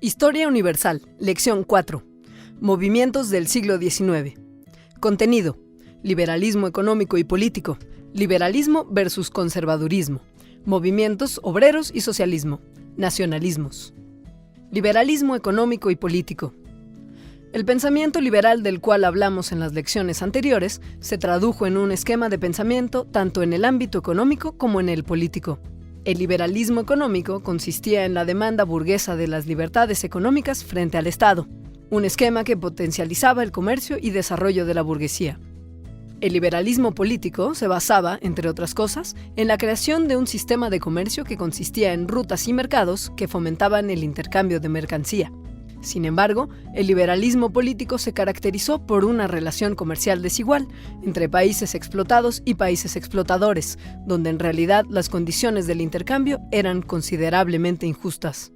Historia Universal, Lección 4. Movimientos del siglo XIX. Contenido: liberalismo económico y político, liberalismo versus conservadurismo, movimientos obreros y socialismo, nacionalismos. Liberalismo económico y político. El pensamiento liberal del cual hablamos en las lecciones anteriores se tradujo en un esquema de pensamiento tanto en el ámbito económico como en el político. El liberalismo económico consistía en la demanda burguesa de las libertades económicas frente al Estado, un esquema que potencializaba el comercio y desarrollo de la burguesía. El liberalismo político se basaba, entre otras cosas, en la creación de un sistema de comercio que consistía en rutas y mercados que fomentaban el intercambio de mercancía. Sin embargo, el liberalismo político se caracterizó por una relación comercial desigual entre países explotados y países explotadores, donde en realidad las condiciones del intercambio eran considerablemente injustas.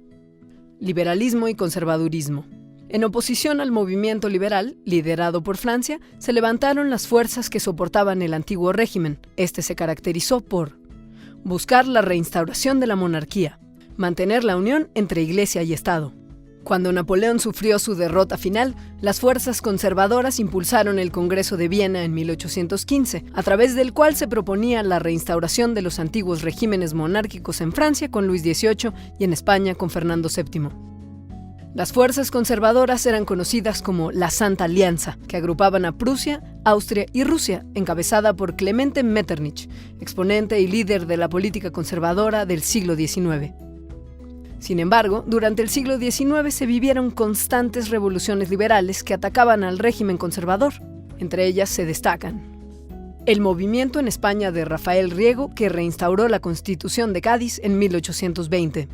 Liberalismo y conservadurismo. En oposición al movimiento liberal, liderado por Francia, se levantaron las fuerzas que soportaban el antiguo régimen. Este se caracterizó por buscar la reinstauración de la monarquía, mantener la unión entre Iglesia y Estado. Cuando Napoleón sufrió su derrota final, las fuerzas conservadoras impulsaron el Congreso de Viena en 1815, a través del cual se proponía la reinstauración de los antiguos regímenes monárquicos en Francia con Luis XVIII y en España con Fernando VII. Las fuerzas conservadoras eran conocidas como la Santa Alianza, que agrupaban a Prusia, Austria y Rusia, encabezada por Clemente Metternich, exponente y líder de la política conservadora del siglo XIX. Sin embargo, durante el siglo XIX se vivieron constantes revoluciones liberales que atacaban al régimen conservador. Entre ellas se destacan el movimiento en España de Rafael Riego, que reinstauró la Constitución de Cádiz en 1820.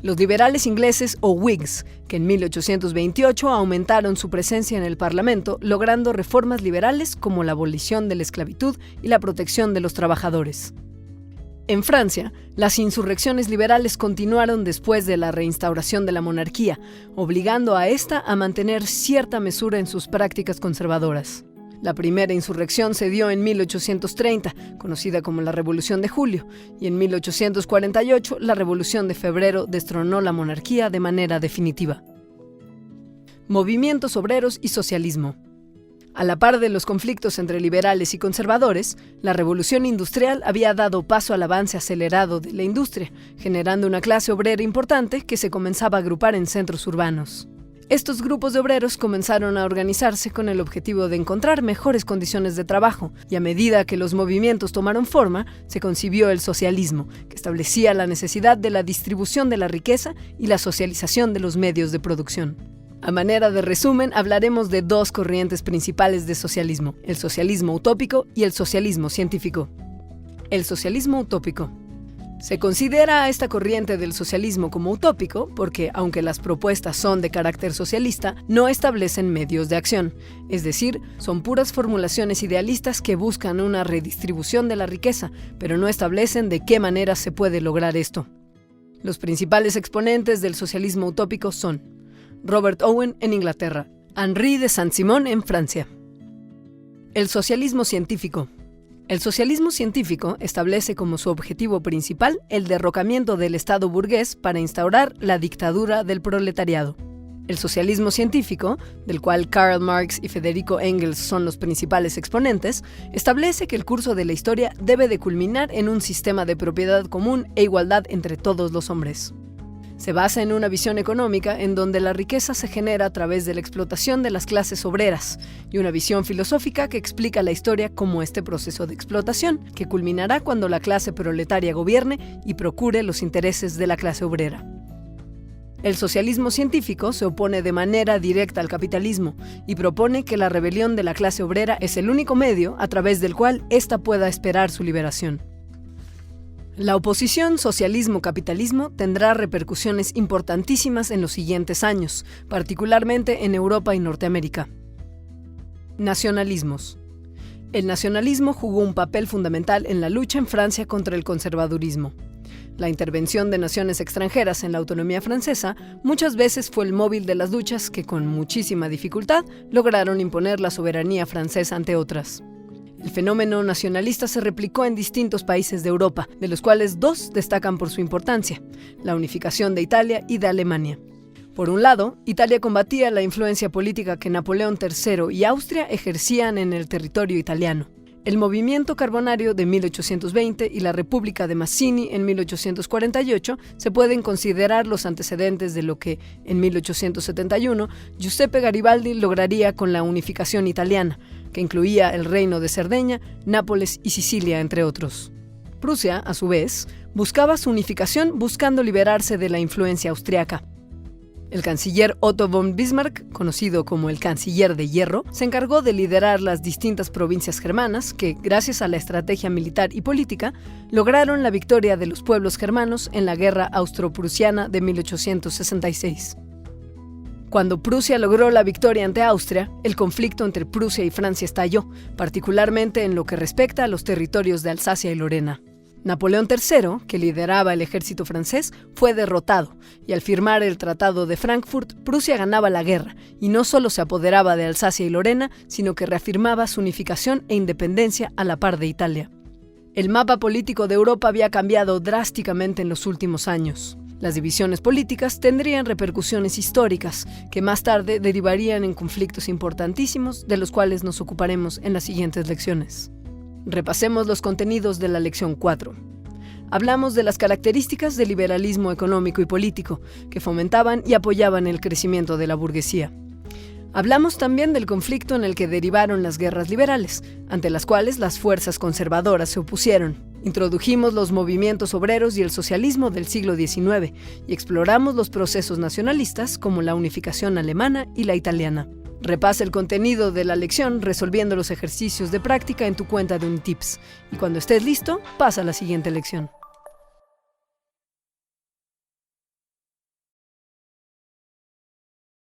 Los liberales ingleses o Whigs, que en 1828 aumentaron su presencia en el Parlamento, logrando reformas liberales como la abolición de la esclavitud y la protección de los trabajadores. En Francia, las insurrecciones liberales continuaron después de la reinstauración de la monarquía, obligando a ésta a mantener cierta mesura en sus prácticas conservadoras. La primera insurrección se dio en 1830, conocida como la Revolución de Julio, y en 1848 la Revolución de Febrero destronó la monarquía de manera definitiva. Movimientos obreros y socialismo. A la par de los conflictos entre liberales y conservadores, la revolución industrial había dado paso al avance acelerado de la industria, generando una clase obrera importante que se comenzaba a agrupar en centros urbanos. Estos grupos de obreros comenzaron a organizarse con el objetivo de encontrar mejores condiciones de trabajo, y a medida que los movimientos tomaron forma, se concibió el socialismo, que establecía la necesidad de la distribución de la riqueza y la socialización de los medios de producción. A manera de resumen, hablaremos de dos corrientes principales de socialismo: el socialismo utópico y el socialismo científico. El socialismo utópico. Se considera a esta corriente del socialismo como utópico porque, aunque las propuestas son de carácter socialista, no establecen medios de acción, es decir, son puras formulaciones idealistas que buscan una redistribución de la riqueza, pero no establecen de qué manera se puede lograr esto. Los principales exponentes del socialismo utópico son Robert Owen en Inglaterra, Henri de Saint-Simon en Francia. El socialismo científico. El socialismo científico establece como su objetivo principal el derrocamiento del Estado burgués para instaurar la dictadura del proletariado. El socialismo científico, del cual Karl Marx y Federico Engels son los principales exponentes, establece que el curso de la historia debe de culminar en un sistema de propiedad común e igualdad entre todos los hombres. Se basa en una visión económica en donde la riqueza se genera a través de la explotación de las clases obreras, y una visión filosófica que explica la historia como este proceso de explotación, que culminará cuando la clase proletaria gobierne y procure los intereses de la clase obrera. El socialismo científico se opone de manera directa al capitalismo y propone que la rebelión de la clase obrera es el único medio a través del cual ésta pueda esperar su liberación. La oposición socialismo-capitalismo tendrá repercusiones importantísimas en los siguientes años, particularmente en Europa y Norteamérica. Nacionalismos. El nacionalismo jugó un papel fundamental en la lucha en Francia contra el conservadurismo. La intervención de naciones extranjeras en la autonomía francesa muchas veces fue el móvil de las luchas que, con muchísima dificultad, lograron imponer la soberanía francesa ante otras. El fenómeno nacionalista se replicó en distintos países de Europa, de los cuales dos destacan por su importancia: la unificación de Italia y de Alemania. Por un lado, Italia combatía la influencia política que Napoleón III y Austria ejercían en el territorio italiano. El movimiento carbonario de 1820 y la República de Mazzini en 1848 se pueden considerar los antecedentes de lo que, en 1871, Giuseppe Garibaldi lograría con la unificación italiana, que incluía el Reino de Cerdeña, Nápoles y Sicilia, entre otros. Prusia, a su vez, buscaba su unificación buscando liberarse de la influencia austriaca. El canciller Otto von Bismarck, conocido como el Canciller de Hierro, se encargó de liderar las distintas provincias germanas que, gracias a la estrategia militar y política, lograron la victoria de los pueblos germanos en la Guerra Austro-Prusiana de 1866. Cuando Prusia logró la victoria ante Austria, el conflicto entre Prusia y Francia estalló, particularmente en lo que respecta a los territorios de Alsacia y Lorena. Napoleón III, que lideraba el ejército francés, fue derrotado, y al firmar el Tratado de Frankfurt, Prusia ganaba la guerra, y no solo se apoderaba de Alsacia y Lorena, sino que reafirmaba su unificación e independencia a la par de Italia. El mapa político de Europa había cambiado drásticamente en los últimos años. Las divisiones políticas tendrían repercusiones históricas, que más tarde derivarían en conflictos importantísimos, de los cuales nos ocuparemos en las siguientes lecciones. Repasemos los contenidos de la lección 4. Hablamos de las características del liberalismo económico y político, que fomentaban y apoyaban el crecimiento de la burguesía. Hablamos también del conflicto en el que derivaron las guerras liberales, ante las cuales las fuerzas conservadoras se opusieron. Introdujimos los movimientos obreros y el socialismo del siglo XIX y exploramos los procesos nacionalistas como la unificación alemana y la italiana. Repasa el contenido de la lección resolviendo los ejercicios de práctica en tu cuenta de Unitips. Y cuando estés listo, pasa a la siguiente lección.